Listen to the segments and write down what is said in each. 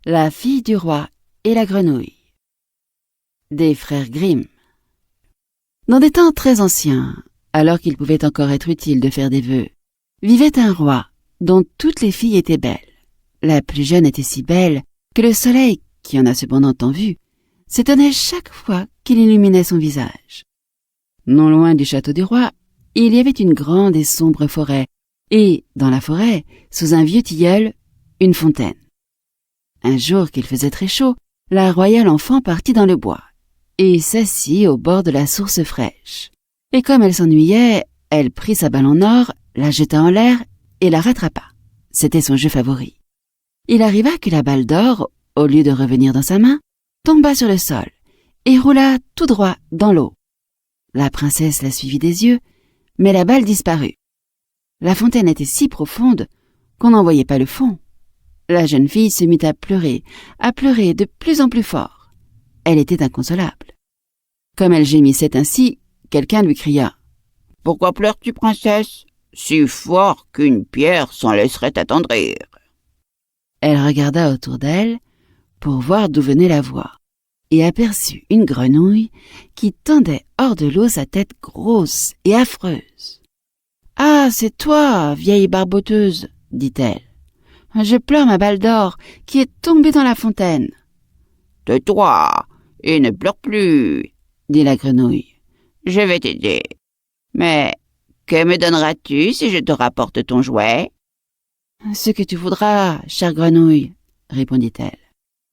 La fille du roi et la grenouille. Des frères Grimm. Dans des temps très anciens, alors qu'il pouvait encore être utile de faire des vœux, vivait un roi dont toutes les filles étaient belles. La plus jeune était si belle que le soleil, qui en a cependant tant vu, s'étonnait chaque fois qu'il illuminait son visage. Non loin du château du roi, il y avait une grande et sombre forêt, et, dans la forêt, sous un vieux tilleul, une fontaine. Un jour qu'il faisait très chaud, la royale enfant partit dans le bois et s'assit au bord de la source fraîche. Et comme elle s'ennuyait, elle prit sa balle en or, la jeta en l'air et la rattrapa. C'était son jeu favori. Il arriva que la balle d'or, au lieu de revenir dans sa main, tomba sur le sol et roula tout droit dans l'eau. La princesse la suivit des yeux, mais la balle disparut. La fontaine était si profonde qu'on n'en voyait pas le fond. La jeune fille se mit à pleurer de plus en plus fort. Elle était inconsolable. Comme elle gémissait ainsi, quelqu'un lui cria « Pourquoi pleures-tu, princesse? Si fort qu'une pierre s'en laisserait attendrir. » Elle regarda autour d'elle pour voir d'où venait la voix et aperçut une grenouille qui tendait hors de l'eau sa tête grosse et affreuse. « Ah, c'est toi, vieille barboteuse, dit-elle. Je pleure ma balle d'or qui est tombée dans la fontaine. »« Tais-toi et ne pleure plus, dit la grenouille. Je vais t'aider. Mais que me donneras-tu si je te rapporte ton jouet? »« Ce que tu voudras, chère grenouille, répondit-elle.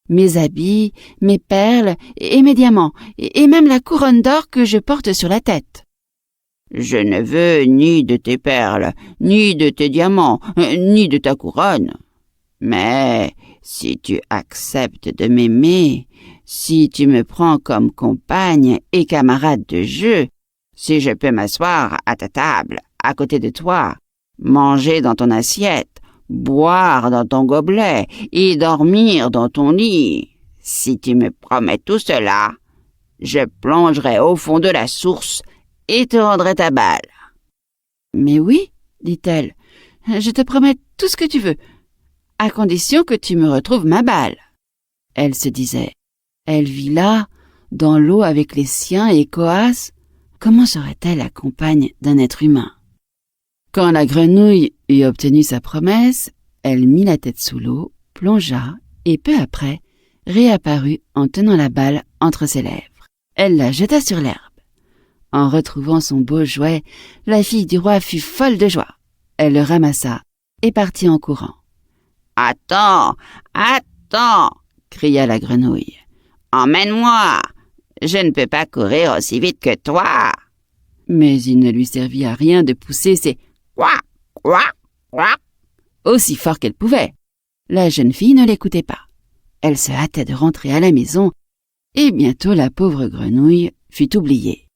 Mes habits, mes perles et mes diamants, et même la couronne d'or que je porte sur la tête. »« Je ne veux ni de tes perles, ni de tes diamants, ni de ta couronne. Mais si tu acceptes de m'aimer, si tu me prends comme compagne et camarade de jeu, si je peux m'asseoir à ta table, à côté de toi, manger dans ton assiette, boire dans ton gobelet et dormir dans ton lit, si tu me promets tout cela, je plongerai au fond de la source et te rendrai ta balle. »« Mais oui, dit-elle, je te promets tout ce que tu veux, à condition que tu me retrouves ma balle. » Elle se disait. Elle vit là, dans l'eau avec les siens et Coas, comment serait-elle la compagne d'un être humain? Quand la grenouille eut obtenu sa promesse, elle mit la tête sous l'eau, plongea et peu après réapparut en tenant la balle entre ses lèvres. Elle la jeta sur l'herbe. En retrouvant son beau jouet, la fille du roi fut folle de joie. Elle le ramassa et partit en courant. « Attends, attends !» cria la grenouille. « Emmène-moi, je ne peux pas courir aussi vite que toi. » Mais il ne lui servit à rien de pousser ses « Quoi, quoi, quoi » aussi fort qu'elle pouvait. La jeune fille ne l'écoutait pas. Elle se hâtait de rentrer à la maison et bientôt la pauvre grenouille fut oubliée.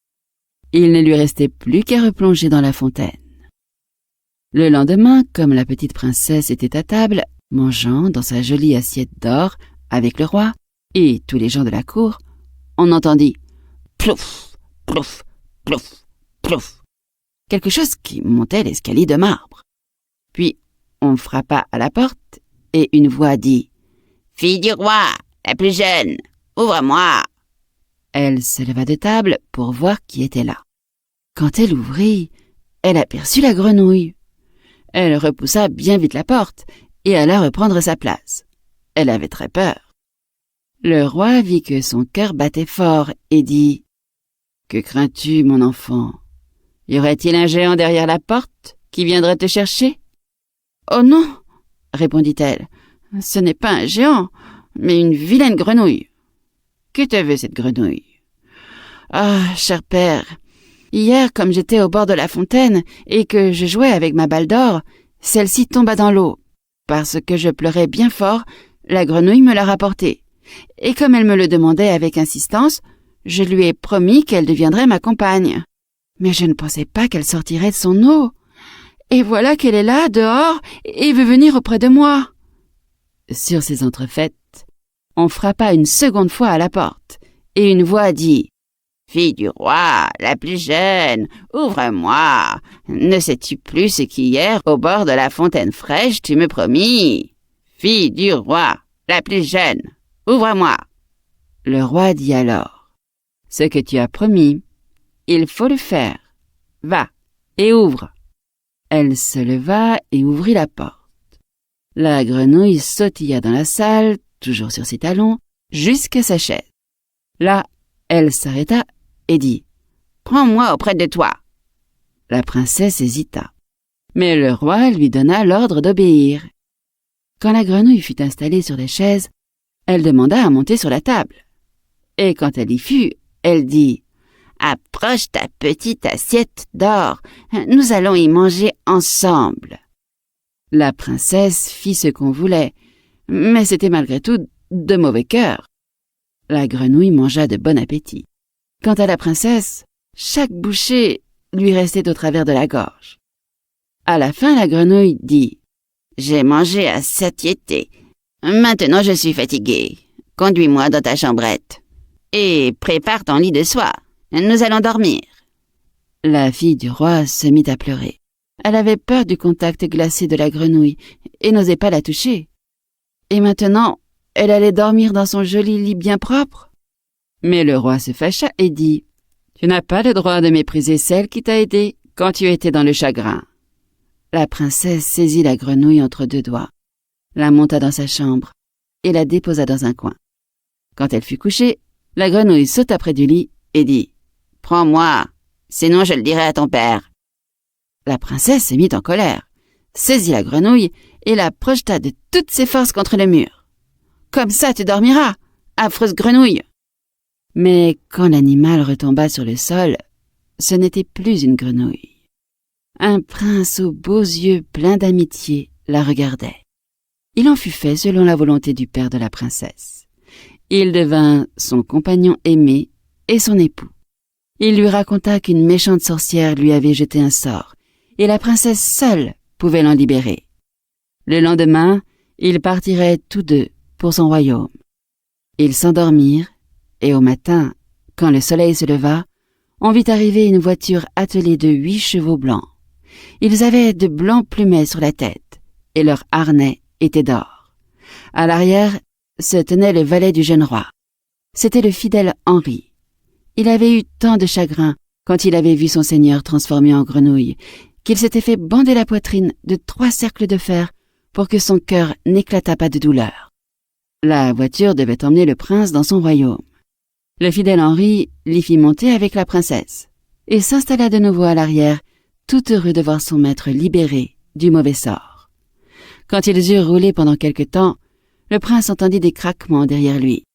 Il ne lui restait plus qu'à replonger dans la fontaine. Le lendemain, comme la petite princesse était à table, mangeant dans sa jolie assiette d'or avec le roi et tous les gens de la cour, on entendit « plouf, plouf, plouf, plouf » quelque chose qui montait l'escalier de marbre. Puis on frappa à la porte et une voix dit « Fille du roi, la plus jeune, ouvre-moi !» Elle se leva de table pour voir qui était là. Quand elle ouvrit, elle aperçut la grenouille. Elle repoussa bien vite la porte et alla reprendre sa place. Elle avait très peur. Le roi vit que son cœur battait fort et dit « Que crains-tu, mon enfant? Y aurait-il un géant derrière la porte qui viendrait te chercher ?»« Oh non, répondit-elle, ce n'est pas un géant, mais une vilaine grenouille. »« Que te veut cette grenouille ?»« Ah, cher père, hier, comme j'étais au bord de la fontaine et que je jouais avec ma balle d'or, celle-ci tomba dans l'eau. Parce que je pleurais bien fort, la grenouille me l'a rapportée. Et comme elle me le demandait avec insistance, je lui ai promis qu'elle deviendrait ma compagne. Mais je ne pensais pas qu'elle sortirait de son eau. Et voilà qu'elle est là, dehors, et veut venir auprès de moi. » Sur ces entrefaites, on frappa une seconde fois à la porte, et une voix dit « Fille du roi, la plus jeune, ouvre-moi. Ne sais-tu plus ce qu'hier, au bord de la fontaine fraîche, tu me promis? Fille du roi, la plus jeune, ouvre-moi. » Le roi dit alors, « Ce que tu as promis, il faut le faire. Va et ouvre. » Elle se leva et ouvrit la porte. La grenouille sautilla dans la salle, toujours sur ses talons, jusqu'à sa chaise. Là, elle s'arrêta et dit, « Prends-moi auprès de toi. » La princesse hésita, mais le roi lui donna l'ordre d'obéir. Quand la grenouille fut installée sur la chaise, elle demanda à monter sur la table. Et quand elle y fut, elle dit, « Approche ta petite assiette d'or, nous allons y manger ensemble. » La princesse fit ce qu'on voulait, mais c'était malgré tout de mauvais cœur. La grenouille mangea de bon appétit. Quant à la princesse, chaque bouchée lui restait au travers de la gorge. À la fin, la grenouille dit, « J'ai mangé à satiété. Maintenant je suis fatiguée. Conduis-moi dans ta chambrette. Et prépare ton lit de soie. Nous allons dormir. » La fille du roi se mit à pleurer. Elle avait peur du contact glacé de la grenouille et n'osait pas la toucher. Et maintenant, elle allait dormir dans son joli lit bien propre. Mais le roi se fâcha et dit, « Tu n'as pas le droit de mépriser celle qui t'a aidé quand tu étais dans le chagrin. » La princesse saisit la grenouille entre deux doigts, la monta dans sa chambre et la déposa dans un coin. Quand elle fut couchée, la grenouille sauta près du lit et dit, « Prends-moi, sinon je le dirai à ton père. » La princesse se mit en colère, saisit la grenouille et la projeta de toutes ses forces contre le mur. « Comme ça tu dormiras, affreuse grenouille !» Mais quand l'animal retomba sur le sol, ce n'était plus une grenouille. Un prince aux beaux yeux pleins d'amitié la regardait. Il en fut fait selon la volonté du père de la princesse. Il devint son compagnon aimé et son époux. Il lui raconta qu'une méchante sorcière lui avait jeté un sort, et la princesse seule pouvait l'en libérer. Le lendemain, ils partiraient tous deux pour son royaume. Ils s'endormirent, et au matin, quand le soleil se leva, on vit arriver une voiture attelée de 8 chevaux blancs. Ils avaient de blancs plumets sur la tête, et leurs harnais étaient d'or. À l'arrière se tenait le valet du jeune roi. C'était le fidèle Henri. Il avait eu tant de chagrin quand il avait vu son seigneur transformé en grenouille, qu'il s'était fait bander la poitrine de 3 cercles de fer pour que son cœur n'éclatât pas de douleur. La voiture devait emmener le prince dans son royaume. Le fidèle Henri l'y fit monter avec la princesse et s'installa de nouveau à l'arrière, tout heureux de voir son maître libéré du mauvais sort. Quand ils eurent roulé pendant quelque temps, le prince entendit des craquements derrière lui,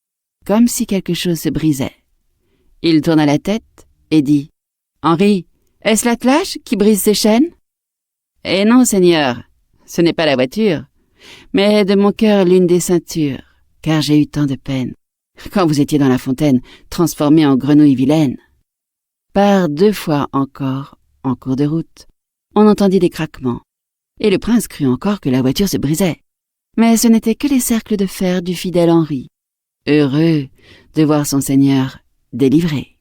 comme si quelque chose se brisait. Il tourna la tête et dit, « Henri, est-ce l'attelage qui brise ses chaînes ?»« Eh non, Seigneur, ce n'est pas la voiture, mais de mon cœur l'une des ceintures, car j'ai eu tant de peine, quand vous étiez dans la fontaine, transformé en grenouille vilaine. » Par 2 fois encore, en cours de route, on entendit des craquements, et le prince crut encore que la voiture se brisait. Mais ce n'étaient que les cercles de fer du fidèle Henri, heureux de voir son seigneur délivré.